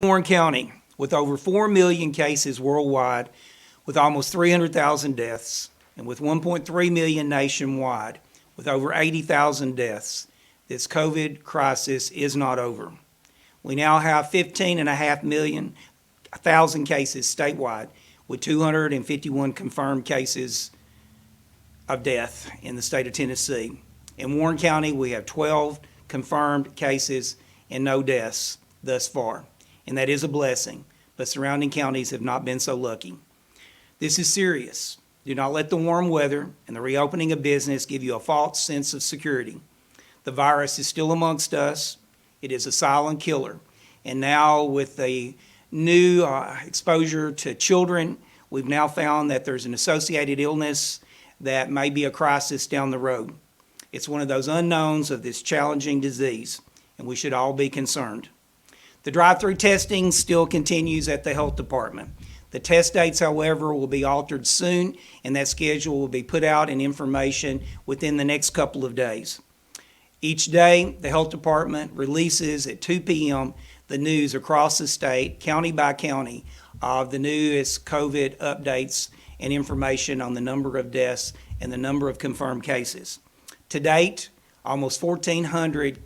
Warren County, with over 4 million cases worldwide, with almost 300,000 deaths, and with 1.3 million nationwide, with over 80,000 deaths, this COVID crisis is not over. We now have 15.5 thousand cases statewide, with 251 confirmed cases of death in the state of Tennessee. In Warren County, we have 12 confirmed cases and no deaths thus far, and that is a blessing, but surrounding counties have not been so lucky. This is serious. Do not let the warm weather and the reopening of business give you a false sense of security. The virus is still amongst us. It is a silent killer. And now with the new exposure to children, we've now found that there's an associated illness that may be a crisis down the road. It's one of those unknowns of this challenging disease, and we should all be concerned. The drive-through testing still continues at the health department. The test dates, however, will be altered soon, and that schedule will be put out in information within the next couple of days. Each day, the health department releases at 2 p.m. the news across the state, county by county, of the newest COVID updates and information on the number of deaths and the number of confirmed cases. To date, almost 1,400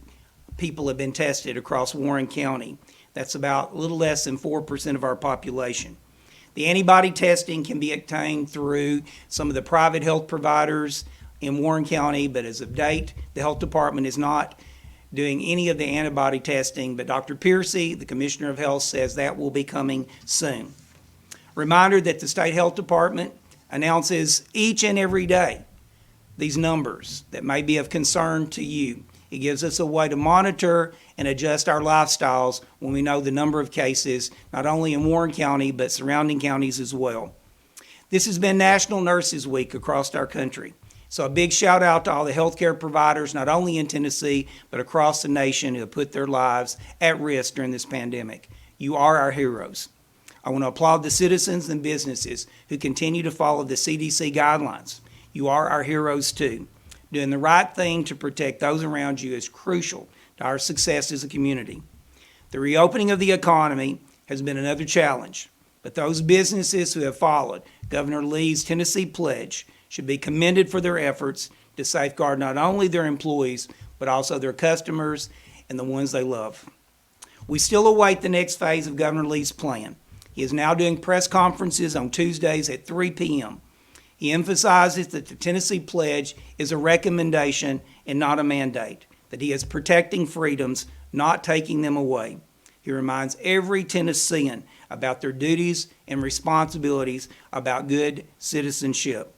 people have been tested across Warren County. That's about a little less than 4% of our population. The antibody testing can be obtained through some of the private health providers in Warren County, but as of date, the health department is not doing any of the antibody testing, but Dr. Piercy, the Commissioner of Health, says that will be coming soon. Reminder that the State Health Department announces each and every day these numbers that may be of concern to you. It gives us a way to monitor and adjust our lifestyles when we know the number of cases, not only in Warren County, but surrounding counties as well. This has been National Nurses Week across our country. So a big shout out to all the healthcare providers, not only in Tennessee, but across the nation, who have put their lives at risk during this pandemic. You are our heroes. I want to applaud the citizens and businesses who continue to follow the CDC guidelines. You are our heroes too. Doing the right thing to protect those around you is crucial to our success as a community. The reopening of the economy has been another challenge, but those businesses who have followed Governor Lee's Tennessee pledge should be commended for their efforts to safeguard not only their employees, but also their customers and the ones they love. We still await the next phase of Governor Lee's plan. He is now doing press conferences on Tuesdays at 3 p.m. He emphasizes that the Tennessee Pledge is a recommendation and not a mandate, that he is protecting freedoms, not taking them away. He reminds every Tennessean about their duties and responsibilities about good citizenship.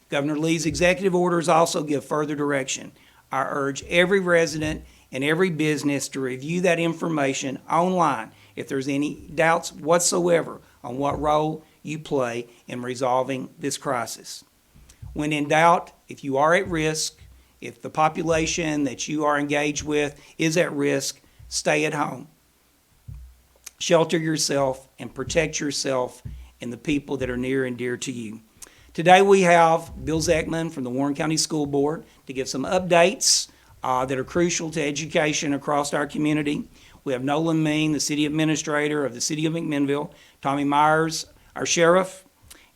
Governor Lee's executive orders also give further direction. I urge every resident and every business to review that information online if there's any doubts whatsoever on what role you play in resolving this crisis. When in doubt, if you are at risk, if the population that you are engaged with is at risk, stay at home. Shelter yourself and protect yourself and the people that are near and dear to you. Today we have Bill Zeckman from the Warren County School Board to give some updates that are crucial to education across our community. We have Nolan Mean, the City Administrator of the City of McMinnville, Tommy Myers, our Sheriff,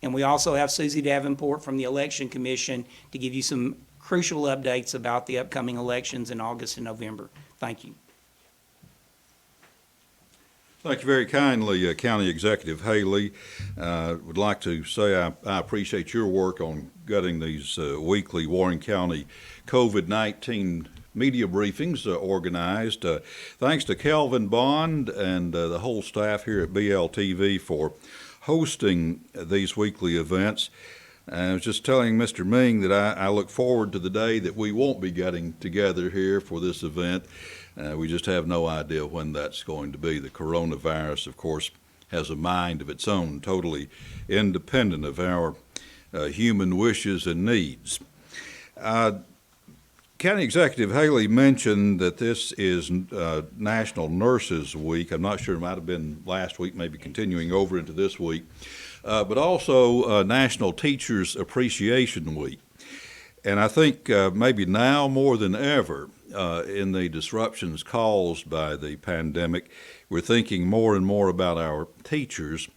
and we also have Susie Davenport from the Election Commission to give you some crucial updates about the upcoming elections in August and November. Thank you. Thank you very kindly, County Executive Haley. Would like to say I appreciate your work on getting these weekly Warren County COVID-19 media briefings organized. Thanks to Kelvin Bond and the whole staff here at BLTV for hosting these weekly events. I was just telling Mr. Ming that I look forward to the day that we won't be getting together here for this event. We just have no idea when that's going to be. The coronavirus, of course, has a mind of its own, totally independent of our human wishes and needs. County Executive Haley mentioned that this is National Nurses Week. I'm not sure, it might have been last week, maybe continuing over into this week, but also National Teachers Appreciation Week. And I think maybe now more than ever, in the disruptions caused by the pandemic, we're thinking more and more about our teachers.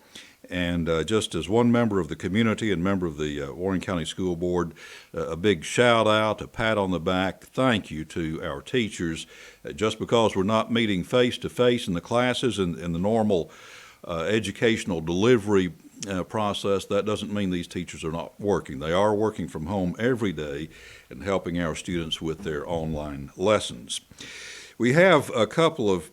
And just as one member of the community and member of the Warren County School Board, a big shout out, a pat on the back, thank you to our teachers. Just because we're not meeting face to face in the classes and in the normal educational delivery process, that doesn't mean these teachers are not working. They are working from home every day and helping our students with their online lessons. We have a couple of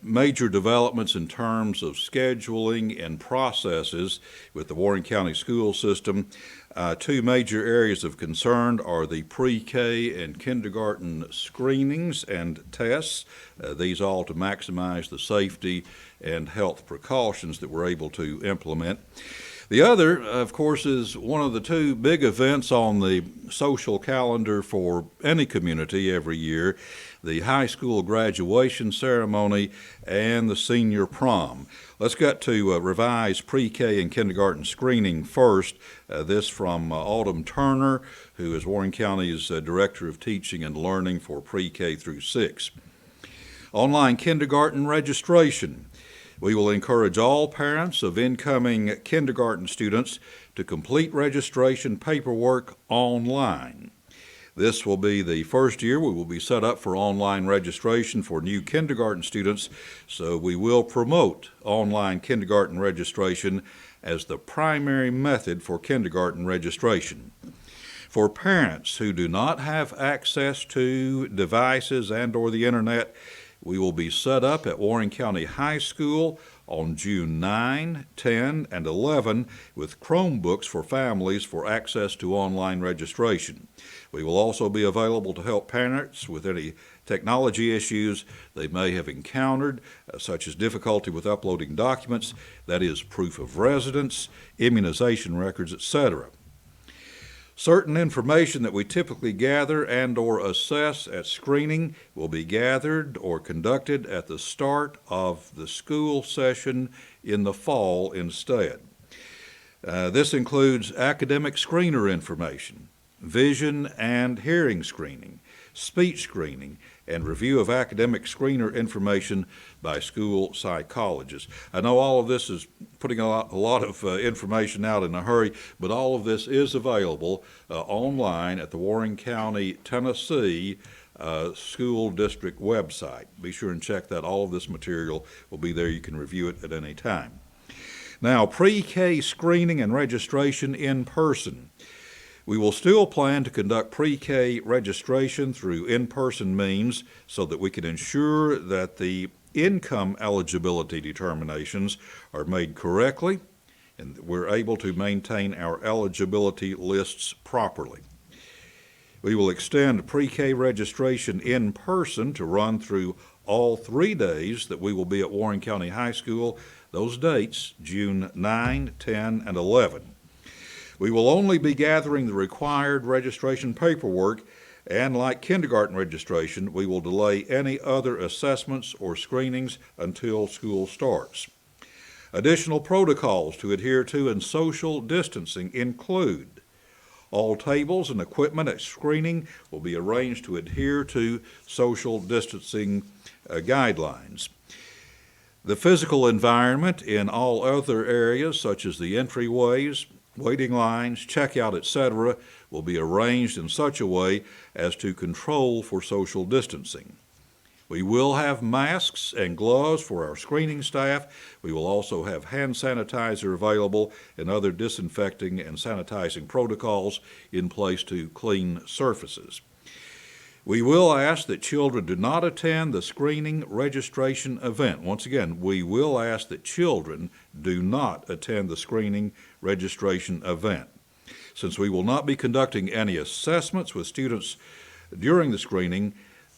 major developments in terms of scheduling and processes with the Warren County school system. Two major areas of concern are the pre-K and kindergarten screenings and tests, these all to maximize the safety and health precautions that we're able to implement. The other, of course, is one of the two big events on the social calendar for any community every year, the high school graduation ceremony and the senior prom. Let's get to revise pre-K and kindergarten screening first. This from Autumn Turner, who is Warren County's Director of Teaching and Learning for pre-K through 6. Online kindergarten registration. We will encourage all parents of incoming kindergarten students to complete registration paperwork online. This will be the first year we will be set up for online registration for new kindergarten students, so we will promote online kindergarten registration as the primary method for kindergarten registration. For parents who do not have access to devices and/or the internet, we will be set up at Warren County High School on June 9, 10, and 11 with Chromebooks for families for access to online registration. We will also be available to help parents with any technology issues they may have encountered, such as difficulty with uploading documents, that is, proof of residence, immunization records, etc. Certain information that we typically gather and/or assess at screening will be gathered or conducted at the start of the school session in the fall instead. This includes academic screener information, vision and hearing screening, speech screening, and review of academic screener information by school psychologists. I know all of this is putting a lot of information out in a hurry, but all of this is available online at the Warren County, Tennessee School District website. Be sure and check that. All of this material will be there. You can review it at any time. Now, pre-K screening and registration in person. We will still plan to conduct pre-K registration through in-person means so that we can ensure that the income eligibility determinations are made correctly and we're able to maintain our eligibility lists properly. We will extend pre-K registration in person to run through all 3 days that we will be at Warren County High School. Those dates, June 9, 10, and 11. We will only be gathering the required registration paperwork, and like kindergarten registration, we will delay any other assessments or screenings until school starts. Additional protocols to adhere to in social distancing include all tables and equipment at screening will be arranged to adhere to social distancing guidelines. The physical environment in all other areas, such as the entryways, waiting lines, checkout, etc., will be arranged in such a way as to control for social distancing. We will have masks and gloves for our screening staff. We will also have hand sanitizer available and other disinfecting and sanitizing protocols in place to clean surfaces. We will ask that children do not attend the screening registration event. Once again, we will ask that children do not attend the screening registration event. Since we will not be conducting any assessments with students during the screening,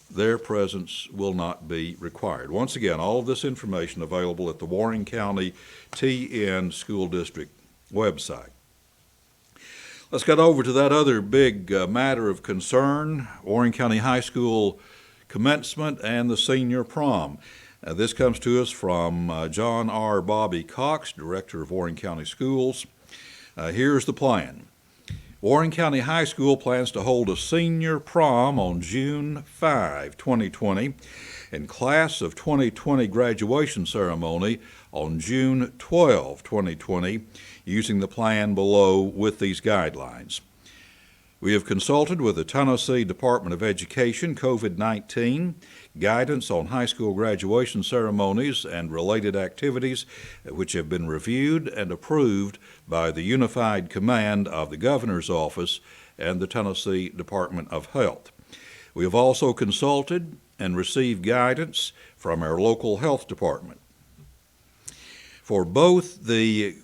their presence will not be required. Once again, all of this information available at the Warren County TN School District website. Let's get over to that other big matter of concern, Warren County High School commencement and the senior prom. This comes to us from John R. Bobby Cox, Director of Warren County Schools. Here's the plan. Warren County High School plans to hold a senior prom on June 5, 2020, and class of 2020 graduation ceremony on June 12, 2020, using the plan below with these guidelines. We have consulted with the Tennessee Department of Education COVID-19 guidance on high school graduation ceremonies and related activities, which have been reviewed and approved by the Unified Command of the Governor's Office and the Tennessee Department of Health. We have also consulted and received guidance from our local health department. For both the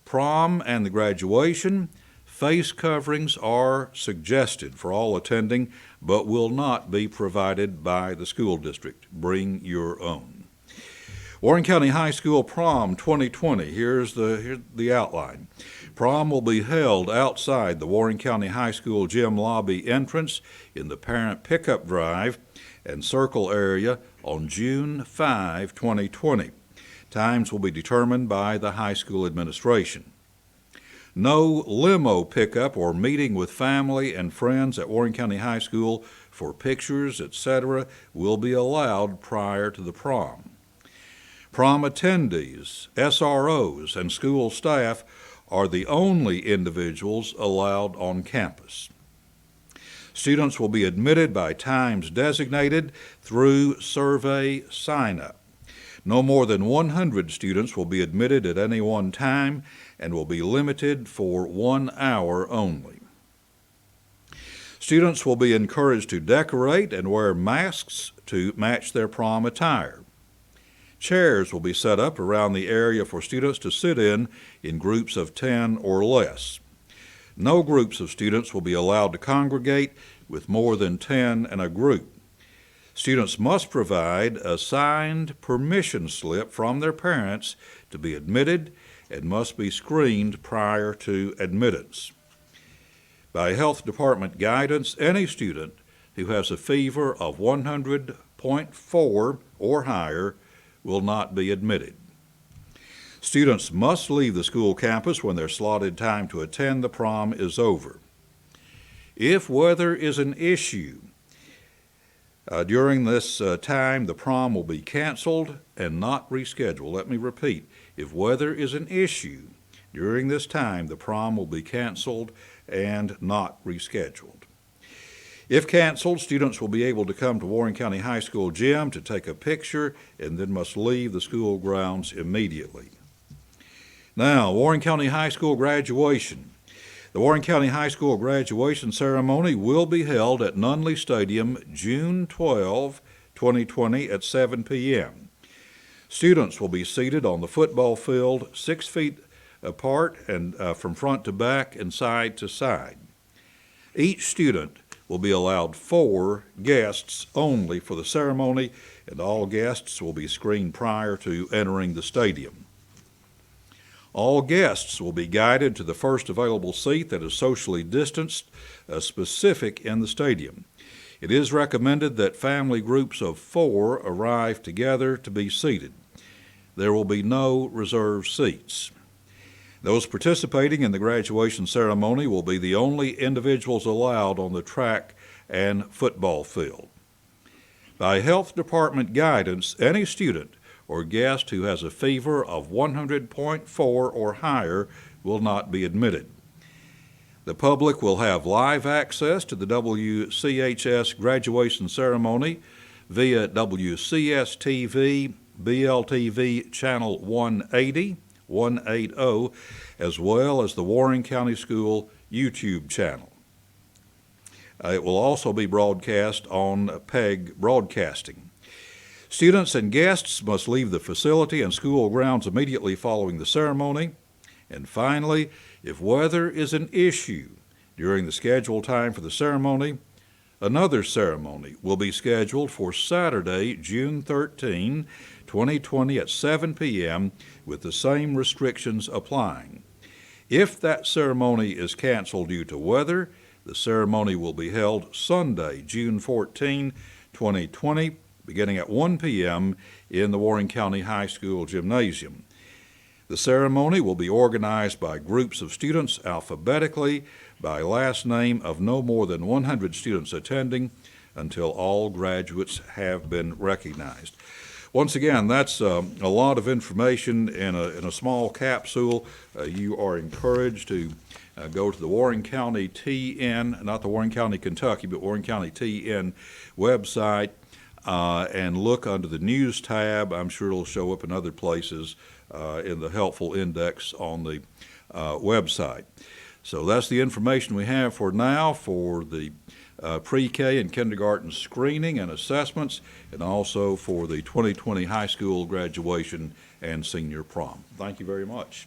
prom and the graduation, face coverings are suggested for all attending, but will not be provided by the school district. Bring your own. Warren County High School Prom 2020, here's the outline. Prom will be held outside the Warren County High School gym lobby entrance in the parent pickup drive and circle area on June 5, 2020. Times will be determined by the high school administration. No limo pickup or meeting with family and friends at Warren County High School for pictures, etc., will be allowed prior to the prom. Prom attendees, SROs, and school staff are the only individuals allowed on campus. Students will be admitted by times designated through survey sign-up. No more than 100 students will be admitted at any one time and will be limited for 1 hour only. Students will be encouraged to decorate and wear masks to match their prom attire. Chairs will be set up around the area for students to sit in groups of 10 or less. No groups of students will be allowed to congregate with more than 10 in a group. Students must provide a signed permission slip from their parents to be admitted and must be screened prior to admittance. By health department guidance, any student who has a fever of 100.4 or higher will not be admitted. Students must leave the school campus when their slotted time to attend the prom is over. If weather is an issue, during this time, the prom will be canceled and not rescheduled. Let me repeat, if weather is an issue, during this time, the prom will be canceled and not rescheduled. If canceled, students will be able to come to Warren County High School gym to take a picture and then must leave the school grounds immediately. Now, Warren County High School graduation. The Warren County High School graduation ceremony will be held at Nunley Stadium June 12, 2020 at 7 p.m. Students will be seated on the football field 6 feet apart and from front to back and side to side. Each student will be allowed 4 guests only for the ceremony, and all guests will be screened prior to entering the stadium. All guests will be guided to the first available seat that is socially distanced, specific in the stadium. It is recommended that family groups of 4 arrive together to be seated. There will be no reserved seats. Those participating in the graduation ceremony will be the only individuals allowed on the track and football field. By health department guidance, any student or guest who has a fever of 100.4 or higher will not be admitted. The public will have live access to the WCHS graduation ceremony via WCS-TV, BLTV Channel 180, as well as the Warren County School YouTube channel. It will also be broadcast on PEG Broadcasting. Students and guests must leave the facility and school grounds immediately following the ceremony. And finally, if weather is an issue during the scheduled time for the ceremony, another ceremony will be scheduled for Saturday, June 13, 2020 at 7 p.m. with the same restrictions applying. If that ceremony is canceled due to weather, the ceremony will be held Sunday, June 14, 2020, beginning at 1 p.m. in the Warren County High School gymnasium. The ceremony will be organized by groups of students alphabetically by last name of no more than 100 students attending until all graduates have been recognized. Once again, that's a lot of information in a small capsule. You are encouraged to go to the Warren County TN, not the Warren County, Kentucky, but Warren County TN website, and look under the News tab. I'm sure it'll show up in other places in the helpful index on the website. So that's the information we have for now for the pre-K and kindergarten screening and assessments, and also for the 2020 high school graduation and senior prom. Thank you very much.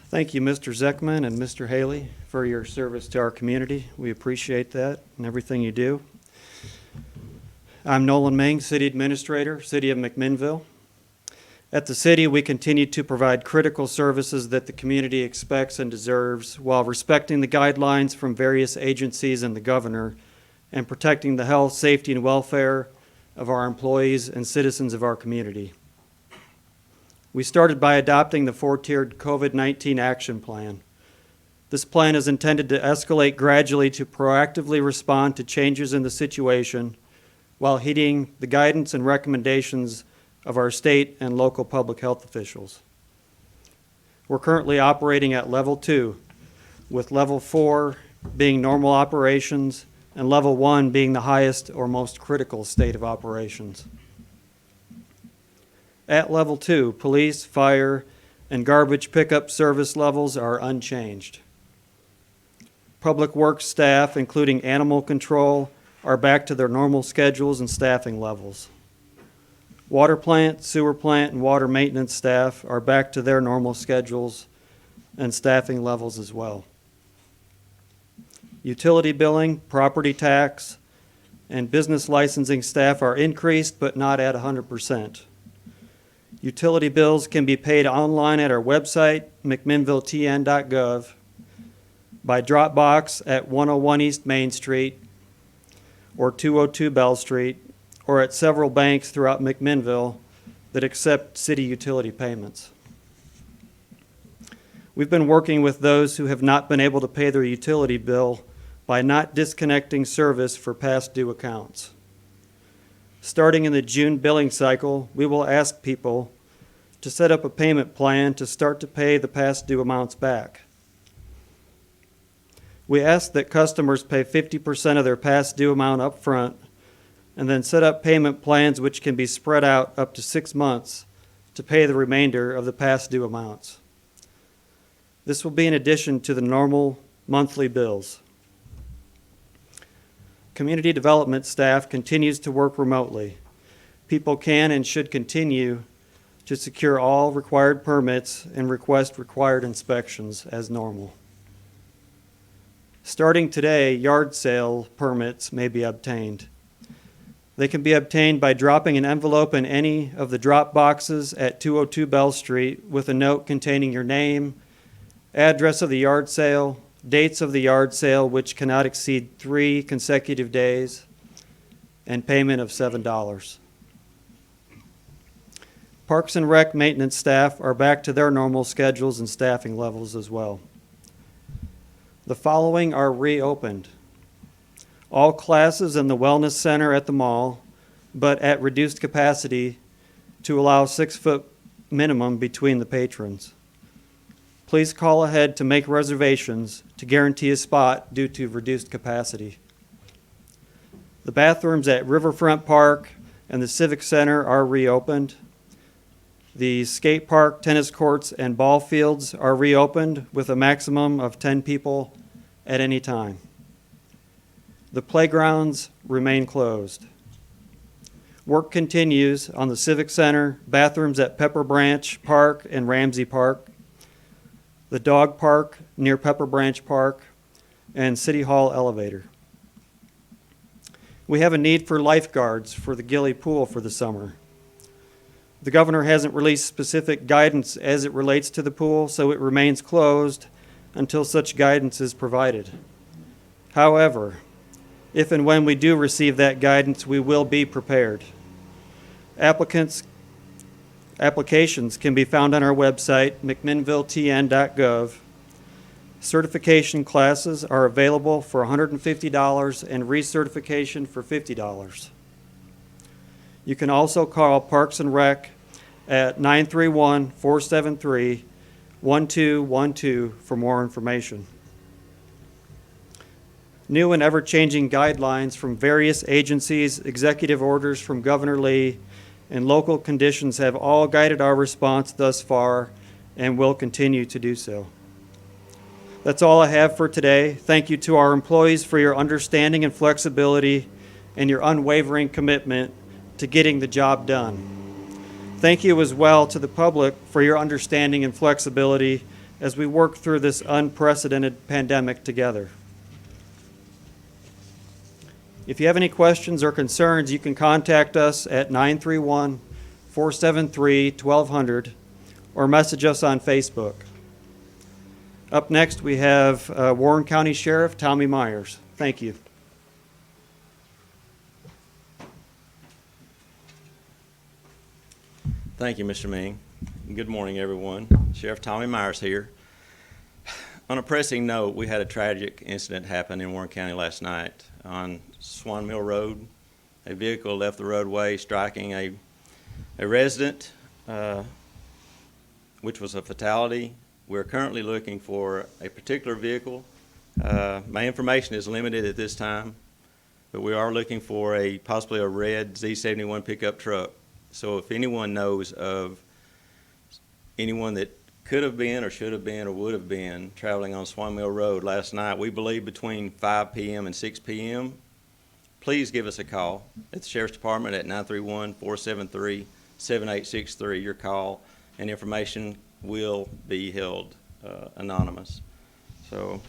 Thank you, Mr. Zeckman and Mr. Haley, for your service to our community. We appreciate that and everything you do. I'm Nolan Ming, City Administrator, City of McMinnville. At the city, we continue to provide critical services that the community expects and deserves while respecting the guidelines from various agencies and the governor and protecting the health, safety, and welfare of our employees and citizens of our community. We started by adopting the 4-tiered COVID-19 action plan. This plan is intended to escalate gradually to proactively respond to changes in the situation while heeding the guidance and recommendations of our state and local public health officials. We're currently operating at level 2, with level 4 being normal operations and level 1 being the highest or most critical state of operations. At level 2, police, fire, and garbage pickup service levels are unchanged. Public works staff, including animal control, are back to their normal schedules and staffing levels. Water plant, sewer plant, and water maintenance staff are back to their normal schedules and staffing levels as well. Utility billing, property tax, and business licensing staff are increased but not at 100%. Utility bills can be paid online at our website, mcminnvilletn.gov, by drop box at 101 East Main Street or 202 Bell Street, or at several banks throughout McMinnville that accept city utility payments. We've been working with those who have not been able to pay their utility bill by not disconnecting service for past due accounts. Starting in the June billing cycle, we will ask people to set up a payment plan to start to pay the past due amounts back. We ask that customers pay 50% of their past due amount up front and then set up payment plans which can be spread out up to 6 months to pay the remainder of the past due amounts. This will be in addition to the normal monthly bills. Community development staff continues to work remotely. People can and should continue to secure all required permits and request required inspections as normal. Starting today, yard sale permits may be obtained. They can be obtained by dropping an envelope in any of the drop boxes at 202 Bell Street with a note containing your name, address of the yard sale, dates of the yard sale which cannot exceed 3 consecutive days, and payment of $7. Parks and Rec maintenance staff are back to their normal schedules and staffing levels as well. The following are reopened. All classes in the Wellness Center at the mall, but at reduced capacity to allow 6-foot minimum between the patrons. Please call ahead to make reservations to guarantee a spot due to reduced capacity. The bathrooms at Riverfront Park and the Civic Center are reopened. The skate park, tennis courts, and ball fields are reopened with a maximum of 10 people at any time. The playgrounds remain closed. Work continues on the Civic Center, bathrooms at Pepper Branch Park and Ramsey Park, the dog park near Pepper Branch Park, and City Hall elevator. We have a need for lifeguards for the Gilly Pool for the summer. The governor hasn't released specific guidance as it relates to the pool, so it remains closed until such guidance is provided. However, if and when we do receive that guidance, we will be prepared. Applicants Applications can be found on our website, mcminnvilletn.gov. Certification classes are available for $150 and recertification for $50. You can also call Parks and Rec at 931-473-1212 for more information. New and ever-changing guidelines from various agencies, executive orders from Governor Lee, and local conditions have all guided our response thus far and will continue to do so. That's all I have for today. Thank you to our employees for your understanding and flexibility and your unwavering commitment to getting the job done. Thank you as well to the public for your understanding and flexibility as we work through this unprecedented pandemic together. If you have any questions or concerns, you can contact us at 931-473-1200 or message us on Facebook. Up next, we have Warren County Sheriff Tommy Myers. Thank you. Thank you, Mr. Ming. Good morning, everyone. Sheriff Tommy Myers here. On a pressing note, we had a tragic incident happen in Warren County last night on Swan Mill Road. A vehicle left the roadway, striking a resident, which was a fatality. We're currently looking for a particular vehicle. My information is limited at this time, but we are looking for possibly a red Z71 pickup truck. So if anyone knows of anyone that could have been or should have been or would have been traveling on Swan Mill Road last night, we believe between 5 p.m. and 6 p.m., please give us a call at the Sheriff's Department at 931-473-7863. Your call and information will be held anonymous. So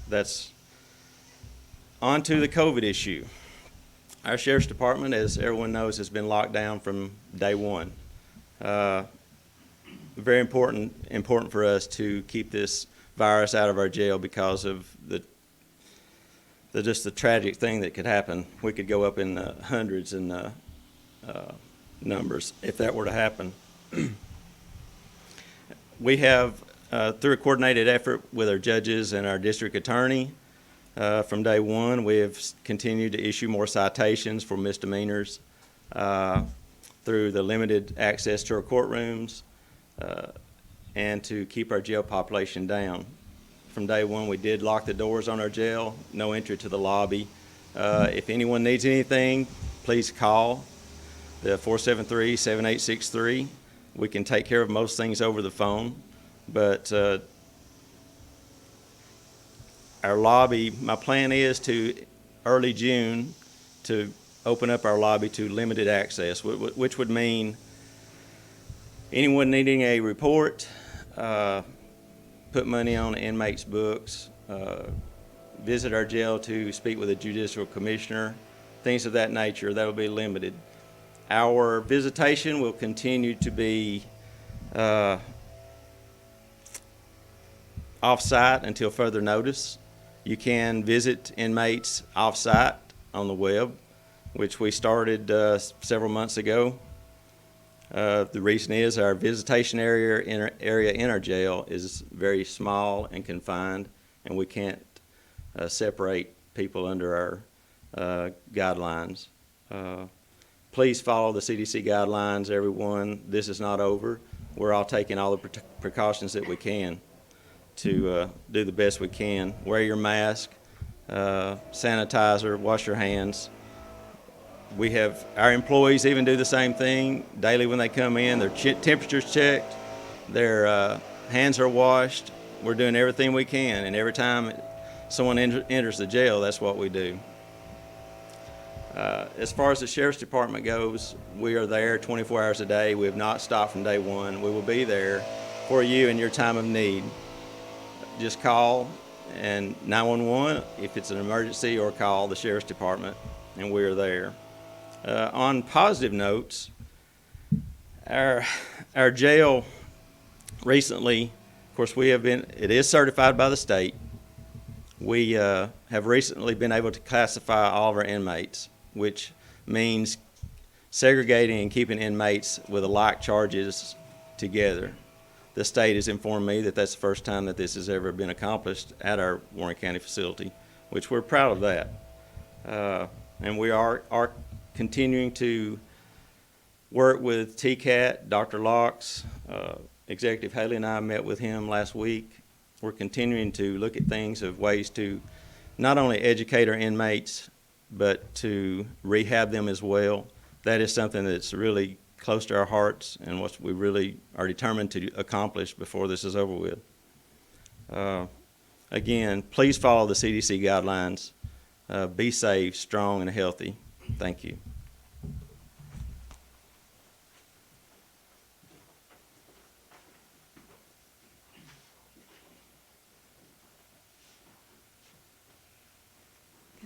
that's on to the COVID issue. Our Sheriff's Department, as everyone knows, has been locked down from day one. Very important for us to keep this virus out of our jail because of just the tragic thing that could happen. We could go up in the hundreds in numbers if that were to happen. We have, through a coordinated effort with our judges and our district attorney, from day one, we have continued to issue more citations for misdemeanors through the limited access to our courtrooms and to keep our jail population down. From day one, we did lock the doors on our jail, no entry to the lobby. If anyone needs anything, please call the 473-7863. We can take care of most things over the phone, but our lobby, my plan is to early June to open up our lobby to limited access, which would mean anyone needing a report, put money on inmates' books, visit our jail to speak with a judicial commissioner, things of that nature, that will be limited. Our visitation will continue to be off-site until further notice. You can visit inmates off-site on the web, which we started several months ago. The reason is our visitation area in our jail is very small and confined, and we can't separate people under our guidelines. Please follow the CDC guidelines, everyone. This is not over. We're all taking all the precautions that we can to do the best we can. Wear your mask, sanitizer, wash your hands. We have our employees even do the same thing daily when they come in. Their temperature's checked, their hands are washed. We're doing everything we can, and every time someone enters the jail, that's what we do. As far as the Sheriff's Department goes, we are there 24 hours a day. We have not stopped from day one. We will be there for you in your time of need. Just call and 911 if it's an emergency, or call the Sheriff's Department, and we are there. On positive notes, our jail recently, of course, it is certified by the state. We have recently been able to classify all of our inmates, which means segregating and keeping inmates with alike charges together. The state has informed me that that's the first time that this has ever been accomplished at our Warren County facility, which we're proud of that. And we are continuing to work with TCAT, Dr. Locks. Executive Haley and I met with him last week. We're continuing to look at things of ways to not only educate our inmates, but to rehab them as well. That is something that's really close to our hearts and what we really are determined to accomplish before this is over with. Again, please follow the CDC guidelines. Be safe, strong, and healthy. Thank you.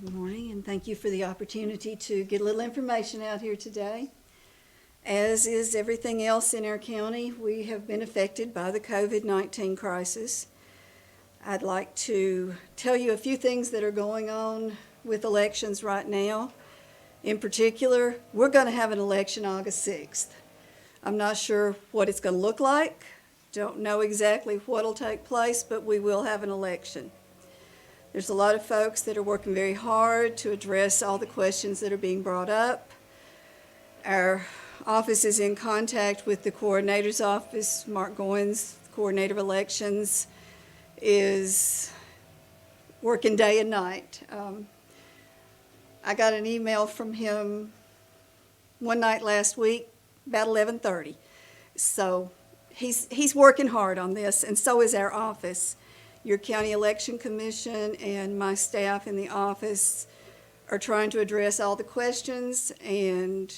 Good morning, and thank you for the opportunity to get a little information out here today. As is everything else in our county, we have been affected by the COVID-19 crisis. I'd like to tell you a few things that are going on with elections right now. In particular, we're going to have an election August 6th. I'm not sure what it's going to look like. Don't know exactly what will take place, but we will have an election. There's a lot of folks that are working very hard to address all the questions that are being brought up. Our office is in contact with the coordinator's office. Mark Goins, coordinator of elections, is working day and night. I got an email from him one night last week about 11:30. So he's working hard on this, and so is our office. Your County Election Commission and my staff in the office are trying to address all the questions, and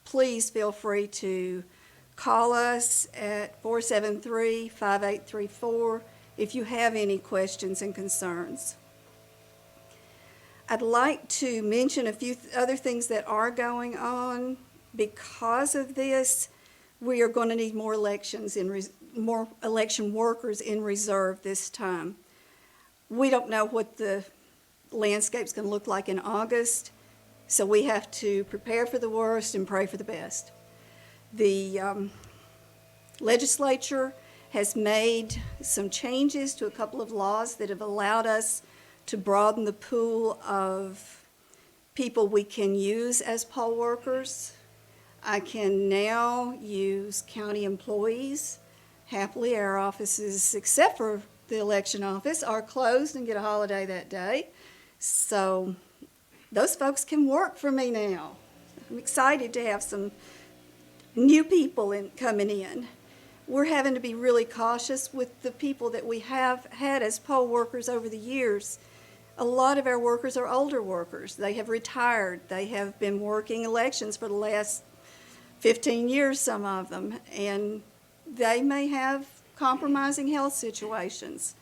please feel free to call us at 473-5834 if you have any questions and concerns. I'd like to mention a few other things that are going on. Because of this, we are going to need more more election workers in reserve this time. We don't know what the landscape's going to look like in August, so we have to prepare for the worst and pray for the best. The legislature has made some changes to a couple of laws that have allowed us to broaden the pool of people we can use as poll workers. I can now use county employees. Happily, our offices, except for the election office, are closed and get a holiday that day. So those folks can work for me now. I'm excited to have some new people coming in. We're having to be really cautious with the people that we have had as poll workers over the years. A lot of our workers are older workers. They have retired. They have been working elections for the last 15 years, some of them, and they may have compromising health situations.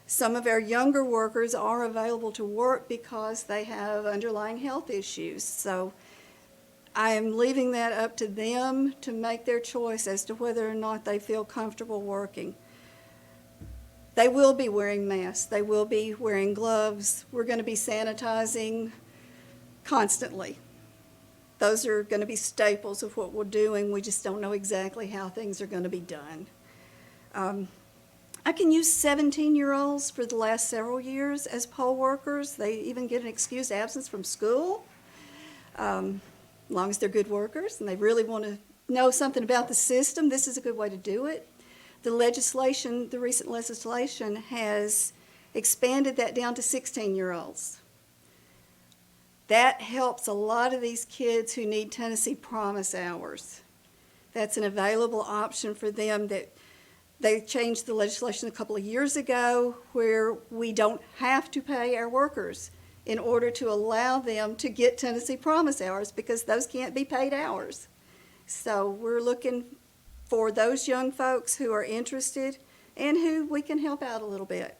Some of our younger workers are available to work because they have underlying health issues. So I am leaving that up to them to make their choice as to whether or not they feel comfortable working. They will be wearing masks. They will be wearing gloves. We're going to be sanitizing constantly. Those are going to be staples of what we're doing. We just don't know exactly how things are going to be done. I can use 17-year-olds for the last several years as poll workers. They even get an excused absence from school, as long as they're good workers and they really want to know something about the system. This is a good way to do it. The recent legislation has expanded that down to 16-year-olds. That helps a lot of these kids who need Tennessee Promise hours. That's an available option for them. That they changed the legislation a couple of years ago where we don't have to pay our workers in order to allow them to get Tennessee Promise hours because those can't be paid hours. So we're looking for those young folks who are interested and who we can help out a little bit.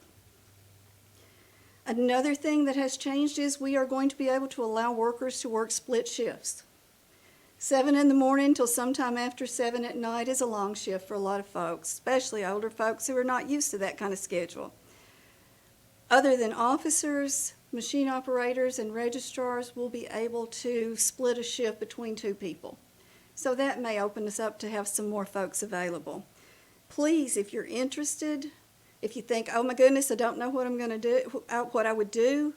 Another thing that has changed is we are going to be able to allow workers to work split shifts. 7 in the morning till sometime after 7 at night is a long shift for a lot of folks, especially older folks who are not used to that kind of schedule. Other than officers, machine operators and registrars will be able to split a shift between 2 people. So that may open us up to have some more folks available. Please, if you're interested, if you think, oh my goodness, I don't know what I'm going to do, what I would do,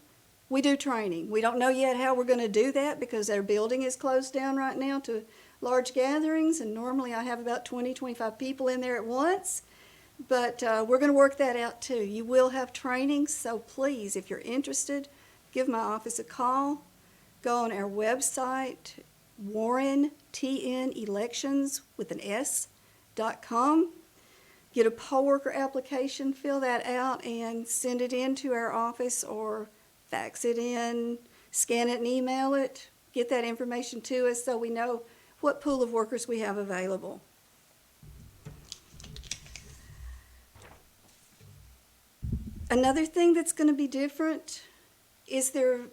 we do training. We don't know yet how we're going to do that because our building is closed down right now to large gatherings, and normally I have about 20, 25 people in there at once. But we're going to work that out too. You will have training, so please, if you're interested, give my office a call. Go on our website, warrentnelections.com. Get a poll worker application, fill that out, and send it in to our office or fax it in, scan it and email it. Get that information to us so we know what pool of workers we have available. Another thing that's going to be different is there's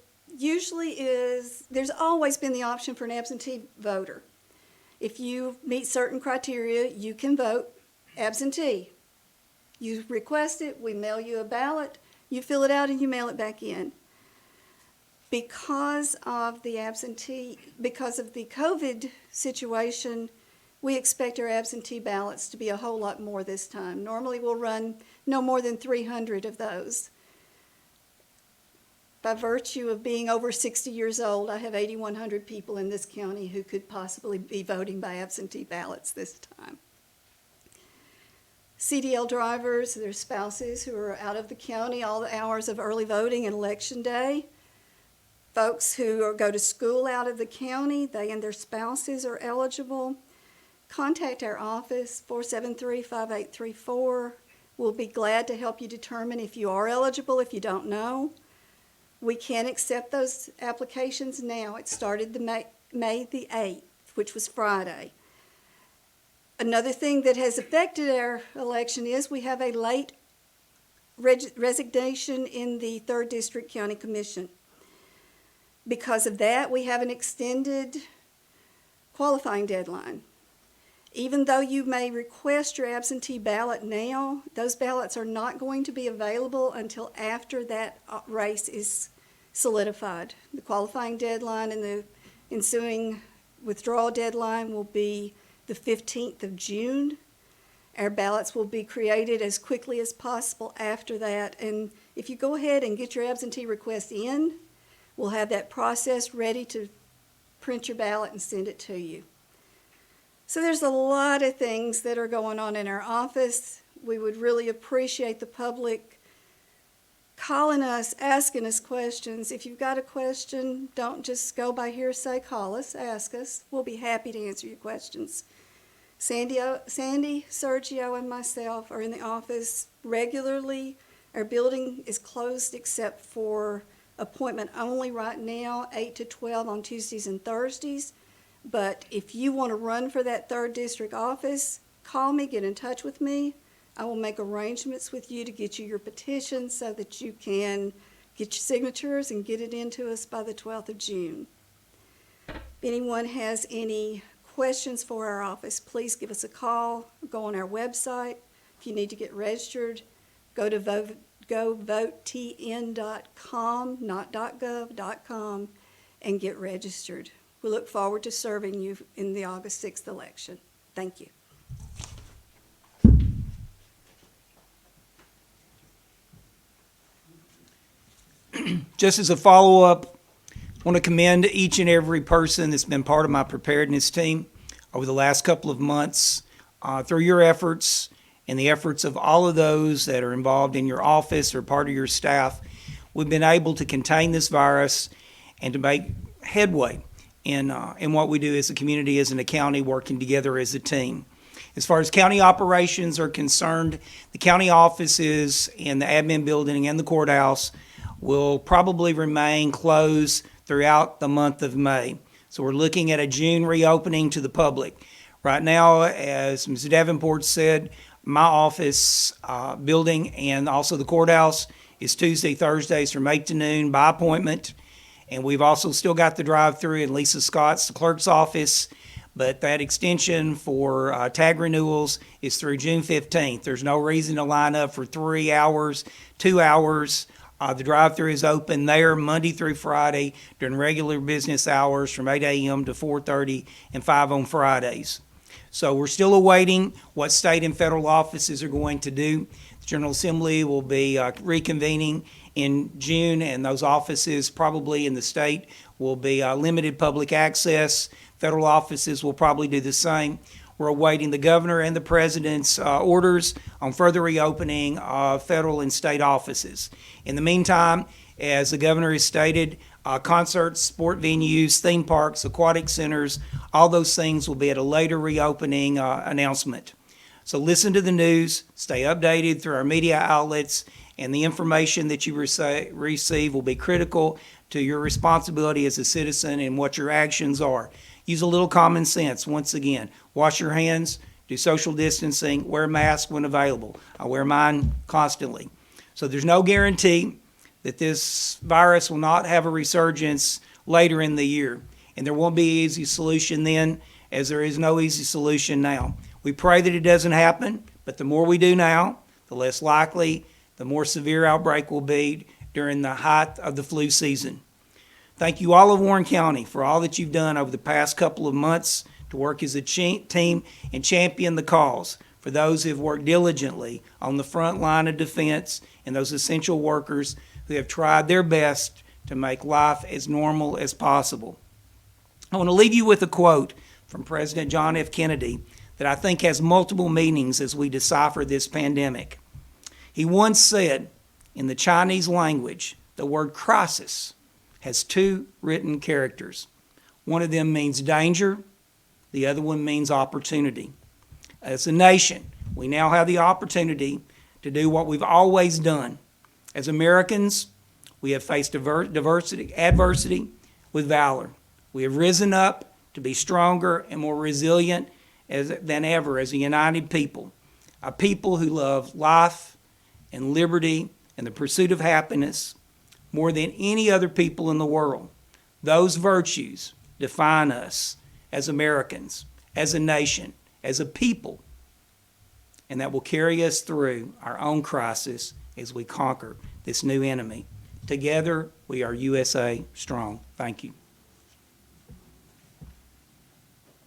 always been the option for an absentee voter. If you meet certain criteria, you can vote absentee. You request it, we mail you a ballot, you fill it out and you mail it back in. Because of the COVID situation, we expect our absentee ballots to be a whole lot more this time. Normally we'll run no more than 300 of those. By virtue of being over 60 years old, I have 8,100 people in this county who could possibly be voting by absentee ballots this time. CDL drivers, their spouses who are out of the county all the hours of early voting and election day. Folks who go to school out of the county, they and their spouses are eligible. Contact our office, 473-5834. We'll be glad to help you determine if you are eligible, if you don't know. We can accept those applications now. It started May the 8th, which was Friday. Another thing that has affected our election is we have a late resignation in the 3rd District County Commission. Because of that, we have an extended qualifying deadline. Even though you may request your absentee ballot now, those ballots are not going to be available until after that race is solidified. The qualifying deadline and the ensuing withdrawal deadline will be the 15th of June. Our ballots will be created as quickly as possible after that. And if you go ahead and get your absentee request in, we'll have that process ready to print your ballot and send it to you. So there's a lot of things that are going on in our office. We would really appreciate the public calling us, asking us questions. If you've got a question, don't just go by hearsay, call us, ask us. We'll be happy to answer your questions. Sandy, Sergio, and myself are in the office regularly. Our building is closed except for appointment only right now, 8 to 12 on Tuesdays and Thursdays. But if you want to run for that 3rd District office, call me, get in touch with me. I will make arrangements with you to get you your petition so that you can get your signatures and get it into us by the 12th of June. If anyone has any questions for our office, please give us a call. Go on our website. If you need to get registered, go to votetn.com, not .gov.com, and get registered. We look forward to serving you in the August 6th election. Thank you. Just as a follow-up, I want to commend each and every person that's been part of my preparedness team over the last couple of months. Through your efforts and the efforts of all of those that are involved in your office or part of your staff, we've been able to contain this virus and to make headway in what we do as a community, as in a county, working together as a team. As far as county operations are concerned, the county offices and the admin building and the courthouse will probably remain closed throughout the month of May. So we're looking at a June reopening to the public. Right now, as Ms. Davenport said, my office building and also the courthouse is Tuesday, Thursdays from 8 to noon by appointment. And we've also still got the drive-through in Lisa Scott's, the clerk's office. But that extension for tag renewals is through June 15th. There's no reason to line up for 3 hours, 2 hours. The drive-through is open there Monday through Friday during regular business hours from 8 a.m. to 4:30 and 5 on Fridays. So we're still awaiting what state and federal offices are going to do. The General Assembly will be reconvening in June, and those offices probably in the state will be limited public access. Federal offices will probably do the same. We're awaiting the governor and the president's orders on further reopening of federal and state offices. In the meantime, as the governor has stated, concerts, sport venues, theme parks, aquatic centers, all those things will be at a later reopening announcement. So listen to the news, stay updated through our media outlets, and the information that you receive will be critical to your responsibility as a citizen and what your actions are. Use a little common sense. Once again, wash your hands, do social distancing, wear a mask when available. I wear mine constantly. So there's no guarantee that this virus will not have a resurgence later in the year. And there won't be an easy solution then, as there is no easy solution now. We pray that it doesn't happen, but the more we do now, the less likely the more severe outbreak will be during the height of the flu season. Thank you all of Warren County for all that you've done over the past couple of months to work as a team and champion the cause for those who have worked diligently on the front line of defense and those essential workers who have tried their best to make life as normal as possible. I want to leave you with a quote from President John F. Kennedy that I think has multiple meanings as we decipher this pandemic. He once said, in the Chinese language, the word crisis has two written characters. One of them means danger, the other one means opportunity. As a nation, we now have the opportunity to do what we've always done. As Americans, we have faced adversity with valor. We have risen up to be stronger and more resilient than ever as a united people, a people who love life and liberty and the pursuit of happiness more than any other people in the world. Those virtues define us as Americans, as a nation, as a people, and that will carry us through our own crisis as we conquer this new enemy. Together, we are USA strong. Thank you.